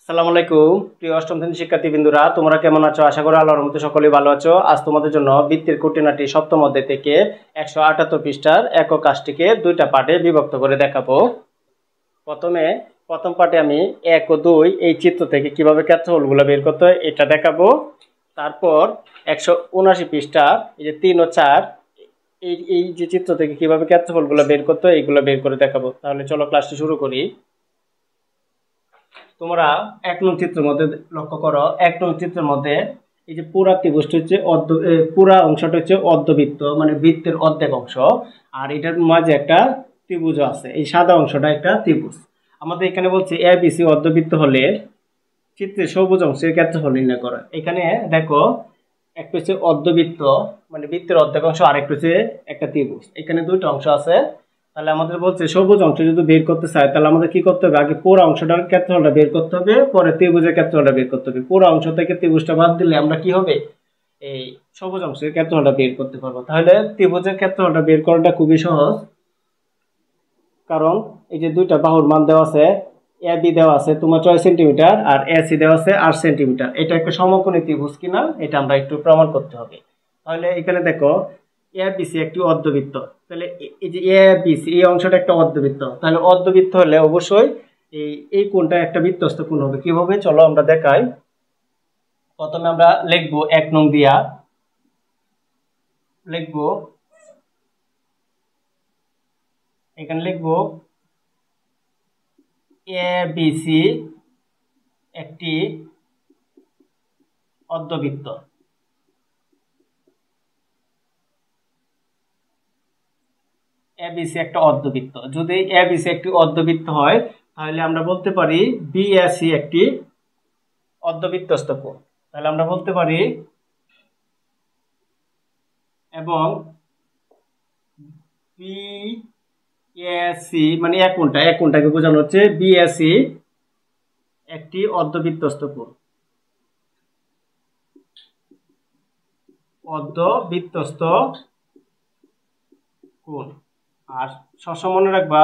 আসসালামু আলাইকুম প্রিয় অষ্টম শ্রেণীর শিক্ষার্থীবৃন্দরা, তোমরা কেমন আছো? আশা করি আল্লাহর রহমতে সকলেই ভালো আছো। আজ তোমাদের জন্য বৃত্তের খুঁটিনাটি সপ্তম অধ্যায় থেকে 178 পৃষ্ঠার একক কাজটিকে দুইটা পার্টে বিভক্ত করে দেখাবো। প্রথম পার্টে আমি 1 ও 2 এই চিত্র থেকে কিভাবে ক্ষেত্রফলগুলো বের করতে হয় এটা দেখাবো। তারপর 179 পৃষ্ঠা এই যে 3 ও 4 এই যে চিত্র থেকে কিভাবে ক্ষেত্রফলগুলো বের করতে হয় এইগুলো বের করে দেখাবো। তাহলে চলো ক্লাসটি শুরু করি। তোমরা 1 নং চিত্রের মধ্যে লক্ষ্য করো। 1 নং চিত্রের মধ্যে এই যে পুরা ত্রিভুজটি হচ্ছে পুরা অংশটা হচ্ছে অর্ধবৃত্ত, মানে বৃত্তের অর্ধেক অংশ। আর এটার মাঝে একটা ত্রিভুজ আছে, এই সাদা অংশটা একটা ত্রিভুজ। আমাদের এখানে বলছে এ বি সি অর্ধবৃত্ত হলে চিত্রের সবুজ অংশের ক্ষেত্রফল নির্ণয় করো। এখানে দেখো একটা হচ্ছে অর্ধবৃত্ত, মানে বৃত্তের অর্ধেক অংশ, আর একটা হচ্ছে একটা ত্রিভুজ। এখানে দুইটা অংশ আছে। তাহলে আমাদের বলছে সবুজ অংশ যদি বের করতে চাই তাহলে আমাদের কি করতে হবে? আগে পুরো অংশটার ক্ষেত্রফলটা বের করতে হবে, পরে ত্রিভুজের ক্ষেত্রফলটা বের করতে হবে। পুরো অংশ থেকে ত্রিভুজটা বাদ দিলে আমরা কি হবে? এই সবুজ অংশের ক্ষেত্রফলটা বের করতে পারবো। তাহলে ত্রিভুজের ক্ষেত্রফলটা বের করাটা খুবই সহজ, কারণ এই যে দুইটা বাহুর মান দেওয়া আছে। এ বি দেওয়া আছে তোমার 6 সেন্টিমিটার আর এ সি দেওয়া আছে 8 সেন্টিমিটার। এটা একটা সমকোণী ত্রিভুজ কিনা এটা আমরা একটু প্রমাণ করতে হবে। তাহলে এখানে দেখো এ বি সি একটি অর্ধবৃত্ত। তাহলে এই যে এ বি সি এই অংশটা একটা অর্ধবৃত্ত। তাহলে অর্ধবৃত্ত হলে অবশ্যই এই কোণটা একটা বৃত্তস্থ কোণ হবে। কিভাবে চলো আমরা দেখাই। প্রথমে আমরা লিখবো 1 নং দিয়া লিখবো, এখানে লিখবো এ বি সি একটি অর্ধবৃত্ত। এবিসি একটা অর্ধবৃত্ত। যদি এবিসি একটি অর্ধবৃত্ত হয় তাহলে আমরা বলতে পারি বিএসি একটি অর্ধবৃত্তস্থ কোণ। তাহলে আমরা বলতে পারি এবং বিএসি মানে এক কোণটাকে বোঝানো হচ্ছে বিএসি একটি অর্ধবৃত্তস্থ কোণ। অর্ধবৃত্তস্থ কোণ। আর সবসময় মনে রাখবা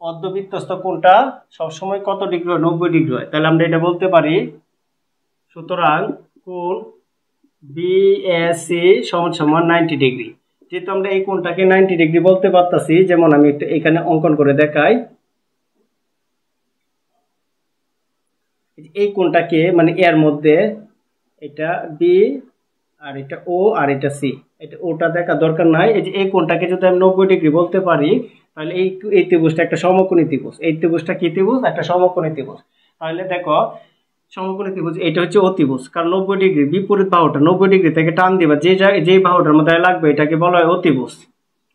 অর্ধবৃত্তস্থ কোণটা সবসময় কত ডিগ্রি হয়? 90 ডিগ্রি হয়। তাহলে আমরা এটা বলতে পারি, সুতরাং কোণ বিএসি সমান সমান 90 ডিগ্রি। যেহেতু আমরা এই কোণটাকে 90 ডিগ্রি বলতে পারতাছি, যেমন আমি একটা এখানে অঙ্কন করে দেখাই। এই কোণটাকে মানে এর মধ্যে এটা বি আর এটা ও আর এটা সি, এটা ওটা দেখা দরকার নাই। এই যে এই কোণটাকে যদি আমি 90 ডিগ্রি বলতে পারি তাহলে এই ত্রিভুজটা একটা সমকোণী ত্রিভুজ। এই ত্রিভুজটা কি ত্রিভুজ? একটা সমকোণী ত্রিভুজ। তাহলে দেখো সমকোণী ত্রিভুজ এটা হচ্ছে অতিভুজ, কারণ 90 ডিগ্রি বিপরীত বাহুটা 90 ডিগ্রি থেকে টান দিবা যে বাহুটার মধ্যে লাগবে এটাকে বলা হয় অতিভুজ।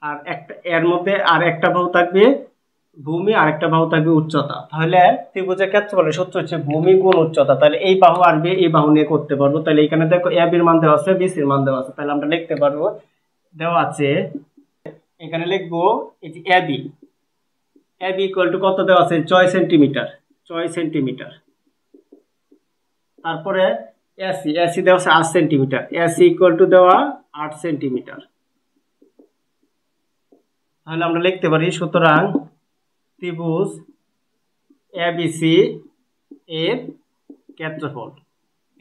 আর একটা এর মধ্যে আর একটা বাহু থাকবে ভূমি, আর একটা বাহু থাকবে উচ্চতা। তাহলে ত্রিভুজের ক্ষেত্রফলের সূত্র হচ্ছে ভূমি গুণ উচ্চতা। তাহলে এই বাহু আর এই বাহু নিয়ে করতে পারবো। তাহলে এখানে দেখো এ বির মান দেওয়া আছে, বি সির মান দেওয়া আছে। তাহলে আমরা লিখতে পারবো, দেওয়া আছে এখানে লিখবো এই যে এ বি ইকুয়াল টু কত দেওয়া আছে? 6 সেন্টিমিটার। 6 সেন্টিমিটার। তারপরে এসি দেওয়া আছে 8 সেন্টিমিটার। এসি ইকুয়াল টু দেওয়া 8 সেন্টিমিটার। তাহলে আমরা লিখতে পারি, সুতরাং ত্রিভুজ এবিসি এর ক্ষেত্রফল,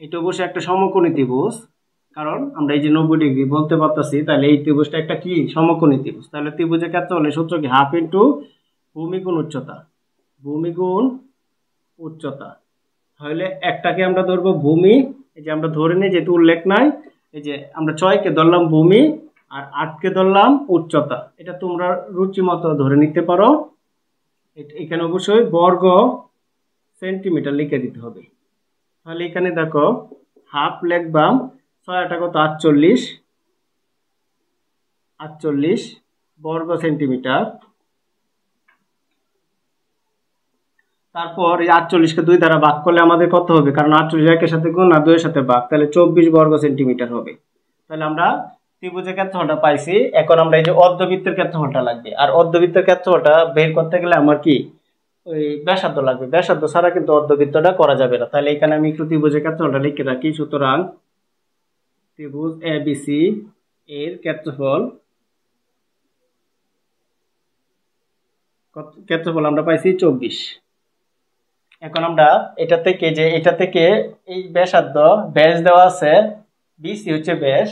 এটা অবশ্যই একটা সমকোণী ত্রিভুজ, কারণ আমরা এই যে 90 ডিগ্রি বলতে পারতেছি। তাহলে এই ত্রিভুজটা একটা কি সমকোণী ত্রিভুজ। তাহলে ত্রিভুজের ক্ষেত্রফলের সূত্র কি? হাফ ইন্টু ভূমি গুণ উচ্চতা। ভূমি গুণ উচ্চতা। তাহলে একটাকে আমরা ধরবো ভূমি, এই যে আমরা ধরে নিই যেহেতু উল্লেখ নাই, এই যে আমরা 6কে ধরলাম ভূমি আর 8কে ধরলাম উচ্চতা। এটা তোমরা রুচি মতো ধরে নিতে পারো। এখানে অবশ্যই বর্গ সেন্টিমিটার লিখে দিতে হবে। তাহলে এখানে দেখো হাফ লিখবাম 6 কত 48 বর্গ সেন্টিমিটার। তারপর এই 48কে 2 দ্বারা ভাগ করলে আমাদের কত হবে? কারণ 48 একের সাথে গুণ আর 2 এর সাথে ভাগ, তাহলে 24 বর্গ সেন্টিমিটার হবে। তাহলে আমরা ত্রিভুজের ক্ষেত্রফলটা পাইছি। এখন আমরা এই যে অর্ধবৃত্তের ক্ষেত্রফলটা লাগবে, আর অর্ধবৃত্তের ক্ষেত্রফলটা বের করতে গেলে আমার কি ওই ব্যাসার্ধ লাগবে। ব্যাসার্ধ ছাড়া কিন্তু অর্ধবৃত্তটা করা যাবে না। তাহলে এখানে আমি একটু ত্রিভুজের ক্ষেত্রফলটা লিখে রাখি। সুতরাং ত্রিভুজ এবিসি এর ক্ষেত্রফল আমরা পাইছি 24। এখন আমরা এটা থেকে এই ব্যাসার্ধ ব্যাস দেওয়া আছে, বিসি হচ্ছে ব্যাস,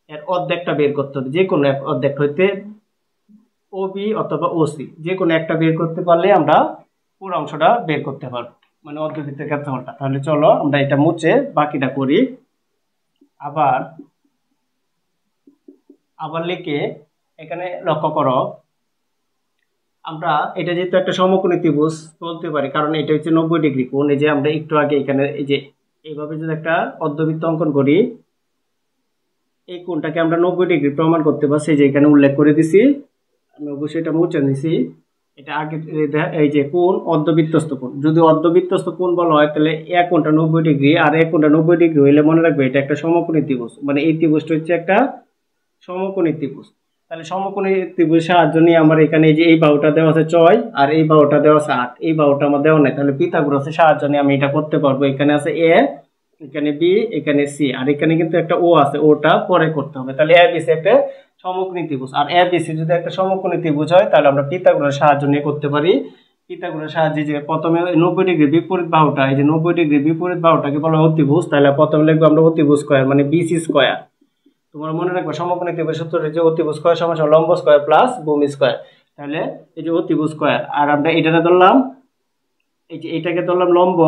এর অর্ধেকটা বের করতে হবে, যে কোনো এক অর্ধেক হইতে ওবি অথবা ওসি যে কোনো একটা বের করতে পারলে আমরা পুরো অংশটা বের করতে পারবো, মানে অর্ধবৃত্তের ক্ষেত্রফলটা। তাহলে চলো আমরা এটা মুছে বাকিটা করি। আবার লিখে এখানে লক্ষ্য করো, আমরা এটা যেহেতু একটা সমকোণী ত্রিভুজ বলতে পারি, কারণ এটা হচ্ছে 90 ডিগ্রি কোণ। এই যে আমরা একটু আগে এখানে এই যে এইভাবে যদি একটা অর্ধবৃত্ত অঙ্কন করি, এই কোণটাকে আমরা 90 ডিগ্রি প্রমাণ করতে পারছি, যে এখানে উল্লেখ করে দিছি। আমি অবশ্যই এটা মুছে নিছি। এটা আগে এই যে কোণ অর্ধবৃত্তস্থ কোণ, যদি অর্ধবৃত্তস্থ কোণ বলা হয় তাহলে এক কোণটা 90 ডিগ্রি আর এক কোণটা 90 ডিগ্রি হইলে মনে রাখবে এটা একটা সমকোণী ত্রিভুজ, মানে এই ত্রিভুজটা হচ্ছে একটা সমকোণী ত্রিভুজ। তাহলে সমকোণী ত্রিভুজ সাহায্য নিয়ে আমার এখানে এই যে এই বাহুটা দেওয়া আছে 6 আর এই বাহুটা দেওয়া আছে 8, এই বাহুটা আমার দেওয়া নাই, তাহলে পিথাগোরাসের সাহায্য নিয়ে আমি এটা করতে পারবো। এখানে আছে এ, এখানে বি, এখানে সি, আর এখানে কিন্তু একটা ও আছে, ওটা পরে করতে হবে। তাহলে এ বি সি একটা সমকোণী ত্রিভুজ, আর এ বি সি যদি একটা সমকোণী ত্রিভুজ হয় তাহলে আমরা পিথাগোরাসের সাহায্য নিয়ে করতে পারি। পিথাগোরাসের সাহায্যে যে প্রথমে 90 ডিগ্রি বিপরীত বাহুটা, এই যে 90 ডিগ্রি বিপরীত বাহুটাকে বলা হয় অতিভুজ, তাহলে প্রথমে লিখবো আমরা অতিভুজ স্কয়ার মানে বিসি স্কয়ার। তোমরা মনে রাখবে সমকোণী ত্রিভুজ সূত্রটি যে অতিভুজ স্কয়ার সমান লম্ব স্কয়ার প্লাস ভূমি স্কয়ার। তাহলে এই যে অতিভুজ স্কয়ার, আর আমরা এটাকে ধরলাম, এই যে এটাকে ধরলাম লম্ব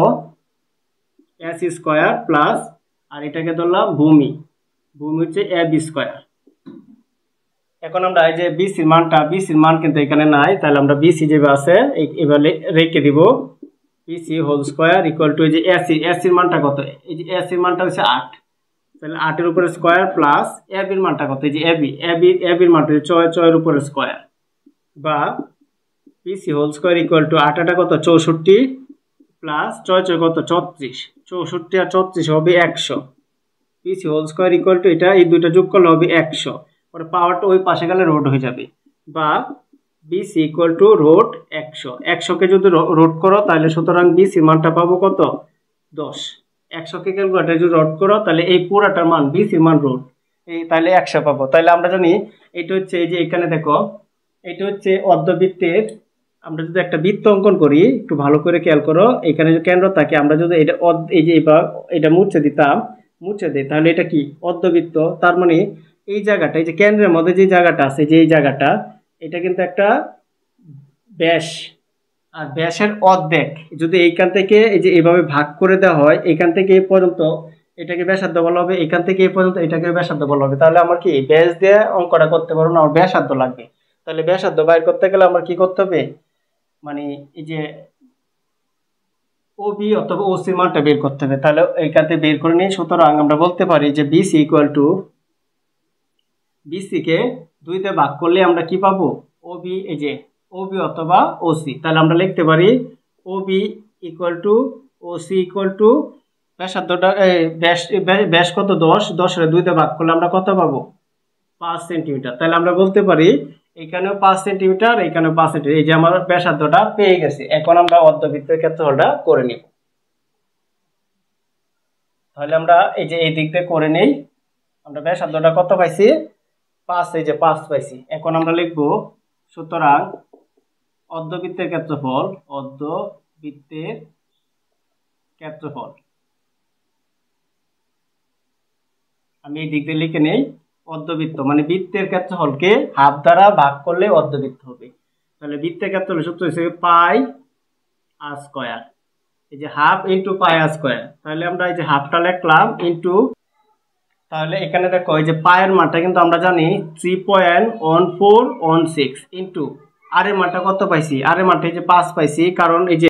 এস স্কয়ার প্লাস, আর এটাকে ধরলাম ভূমি হচ্ছে এ বি স্কয়ার। এখন আমরা এই যে বিসির মান কিন্তু এখানে নাই, তাহলে আমরা বিসি যেভাবে আছে এভাবে রেখে দিব, BC whole square equal to এই যে এসির মানটা কত, এই যে এসির মানটা হচ্ছে 8, তাহলে 8 এর উপরে স্কয়ার প্লাস এবির মানটা কত, এই যে এবির মানটা হচ্ছে 6 এর উপরে স্কয়ার, বা BC whole square equal to 8 8 কত 64 প্লাস 6 6 কত 34, 64 আর 34 হবে 100। BC whole square equal to এটা এই দুইটা যোগ করলে হবে 100, পরে পাওয়ারটা ওই পাশে গেলে রোড হয়ে যাবে, বা বিসি ইকুয়াল টু রোড 100। 100 কে যদি রোড করো তাহলে সুতরাং বিসি মানটা পাবো কত 10। 100 কে ক্যালকুলেটরে যদি রোড করো তাহলে এই পুরাটার মান বিসি মান রোড এই তাহলে 100 পাবো। তাহলে আমরা জানি এটা হচ্ছে এই যে এখানে দেখো এটা হচ্ছে অর্ধবৃত্তের, আমরা যদি একটা বৃত্ত অঙ্কন করি একটু ভালো করে খেয়াল করো, এখানে যে কেন্দ্র থাকে আমরা যদি এটা এই যে এটা মুছে দিই তাহলে এটা কি অর্ধবৃত্ত। তার মানে এই জায়গাটা, এই যে কেন্দ্রের মধ্যে যে জায়গাটা আছে, যে এই জায়গাটা, এটা কিন্তু একটা ব্যাস, আর ব্যাসের অর্ধেক যদি এইখান থেকে এই যে এইভাবে ভাগ করে দেওয়া হয়, এখান থেকে এই পর্যন্ত এটাকে ব্যাসার্ধ বলা হবে, এখান থেকে এই পর্যন্ত এটাকে ব্যাসার্ধ বলা হবে। তাহলে আমার কি ব্যাস দিয়ে অঙ্কটা করতে পারবো না, আমার ব্যাসার্ধ লাগবে। তাহলে ব্যাসার্ধ বাইর করতে গেলে আমার কি করতে হবে, মানে এই যে ওবি অথবা ওসি মানটা বের করতে হবে। তাহলে এইখান থেকে বের করে নিই, সুতরাং আমরা বলতে পারি যে বিসি ইকুয়াল টু, বিসি কে 2 তে ভাগ করলে আমরা কি পাবো ওবি, এই যে ওবি অথবা ওসি। তাহলে আমরা লিখতে পারি OB equal to OC equal to ব্যাসার্ধটা ব্যাস কত 10, 10 এর 2 তে ভাগ করলে আমরা কত পাবো 5 সেন্টিমিটার। তাহলে আমরা বলতে পারি এখানেও 5 সেন্টিমিটার, এখানেও 5 সেন্টিমিটার, এই যে আমার ব্যাসার্ধটা পেয়ে গেছি। এখন আমরা অর্ধবৃত্তের ক্ষেত্রফলটা করে নিব। তাহলে আমরা এই যে এই দিক দিয়ে করে নেই, আমরা ব্যাসার্ধটা কত পাইছি 5, এই যে 5 পাইছি। এখন আমরা লিখব সুতরাং অর্ধবৃত্তের ক্ষেত্রফল, অর্ধবৃত্তের ক্ষেত্রফল, আমি এই দিক দিয়ে লিখে নেই অর্ধবৃত্ত মানে বৃত্তের ক্ষেত্রফলকে হাফ দ্বারা ভাগ করলে অর্ধবৃত্ত হবে। তাহলে বৃত্তের ক্ষেত্রফল সূত্র হিসেবে পাই আর স্কয়ার, এই যে হাফ ইন্টু পাই আর স্কয়ার। তাহলে আমরা এই যে হাফটা লিখলাম ইন্টু, তাহলে এখানে দেখো এই যে পায়ের মানটা কিন্তু আমরা জানি 3.1416 ইন্টু আর এর মানটা কত পাইছি, আর এর মানটা এই যে 5 পাইছি, কারণ এই যে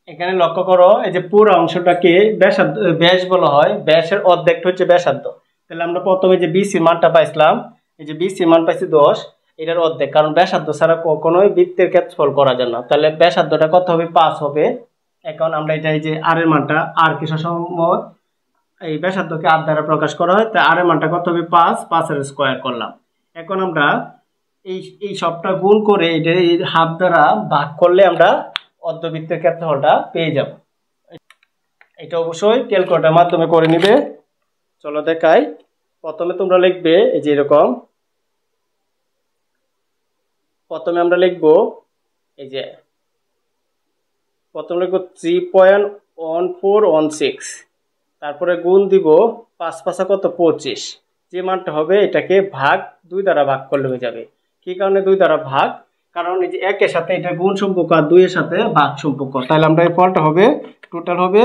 এখানে লক্ষ্য করো এই যে পুরো অংশটাকে ব্যাসার্ধ ব্যাস বলা হয়, ব্যাসের অর্ধেকটা হচ্ছে ব্যাসার্ধ। তাহলে আমরা প্রথমে যে বিসি মানটা পাইছিলাম, এই যে বিসি মান পাইছি 10, এটার অর্ধেক, কারণ ব্যাসার্ধ ছাড়া কখনোই বৃত্তের ক্ষেত্রফল করা যায় না। তাহলে ব্যাসার্ধটা কত হবে 5 হবে। এখন আমরা এটা এই যে আর এর মানটা, আর কি সবসময় এই ব্যাসার্ধকে আর দ্বারা প্রকাশ করা হয়, তাই আর এর মানটা কত হবে 5, 5 এর স্কয়ার করলাম। এখন আমরা এই সবটা গুণ করে এটা হাফ দ্বারা ভাগ করলে আমরা অর্ধবৃত্তের ক্ষেত্রফলটা পেয়ে যাব। এটা অবশ্যই ক্যালকুলেটরের মাধ্যমে করে নিবে। চলো দেখাই। প্রথমে তোমরা লিখবে এই যে এরকম, প্রথমে আমরা লিখব এই যে প্রথমে লিখব 3.1416, তারপরে গুণ দিব 5 5 কত 25, যে মানটা হবে এটাকে ভাগ 2 দ্বারা ভাগ করলে হয়ে যাবে। কি কারণে 2 দ্বারা ভাগ? কারণ এই যে 1 এর সাথে এটা গুণ সম্পর্ক আর 2 এর সাথে ভাগ সম্পর্ক, তাহলে আমরা এই ফলটা হবে টোটাল হবে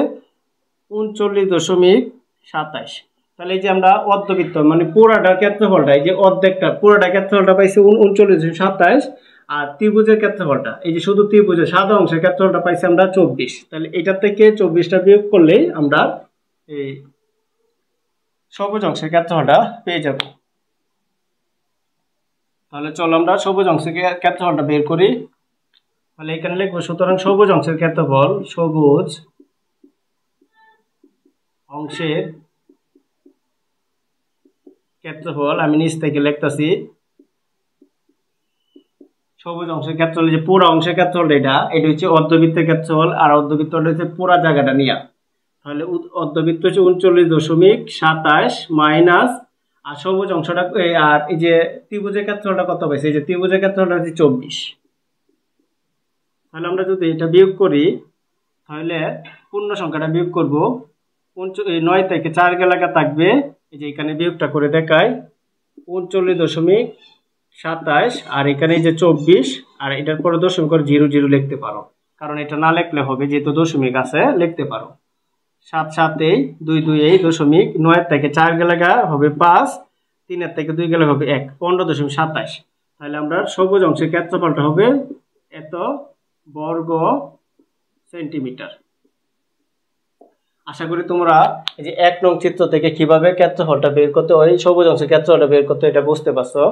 39.27। তাহলে এই যে আমরা অর্ধবৃত্ত মানে পুরাটার ক্ষেত্রফলটা, এই যে অর্ধেকটা পুরাটার ক্ষেত্রফলটা পাইছি 39.27, আর ত্রিভুজের ক্ষেত্রফলটা এই যে শুধু ত্রিভুজের সাদা অংশের ক্ষেত্রফলটা পাইছি আমরা 24। তাহলে এটা থেকে 24টা বিয়োগ করলেই আমরা এই সবুজ অংশের ক্ষেত্রফলটা পেয়ে যাব। তাহলে চলো আমরা সবুজ অংশের ক্ষেত্রফলটা বের করি। তাহলে এখানে লিখবো সুতরাং সবুজ অংশের ক্ষেত্রফল, সবুজ অংশের ক্ষেত্রফল আমি নিচ থেকে লিখতেছি, সবুজ অংশের ক্ষেত্রফল যে পুরো অংশের ক্ষেত্রফল এটা হচ্ছে অর্ধবৃত্তের ক্ষেত্রফল, আর অর্ধবৃত্তটা হচ্ছে পুরো জায়গাটা নিয়ে। তাহলে অর্ধবৃত্ত হচ্ছে 39.27 মাইনাস, আর সবুজ অংশটা আর এই যে ত্রিভুজের ক্ষেত্রফলটা কত পাইছে, এই যে ত্রিভুজের ক্ষেত্রফলটা হচ্ছে 24। তাহলে আমরা যদি এটা বিয়োগ করি তাহলে পূর্ণ সংখ্যাটা বিয়োগ করব, 9 থেকে 4 গেলে থাকবে, এই যে এখানে বিয়োগটা করে দেখায় 39.27, আর এখানে যে 24, আর এটার পরে দশমিক করে 00 লিখতে পারো, কারণ এটা না লিখলে হবে যেহেতু দশমিক আছে লিখতে পারো। 7 7 2 2 দশমিক, 9 থেকে 4 গেলে হবে 5, 3 থেকে 2 গেলে হবে 1, 15.27। তাহলে আমরা সবুজ অংশের ক্ষেত্রফলটা হবে এত বর্গ সেন্টিমিটার। আশা করি তোমরা এই যে 1 নং চিত্র থেকে কিভাবে ক্ষেত্রফলটা বের করতে হয়, সবুজ অংশের ক্ষেত্রফলটা বের করতে এটা বুঝতে পারছো।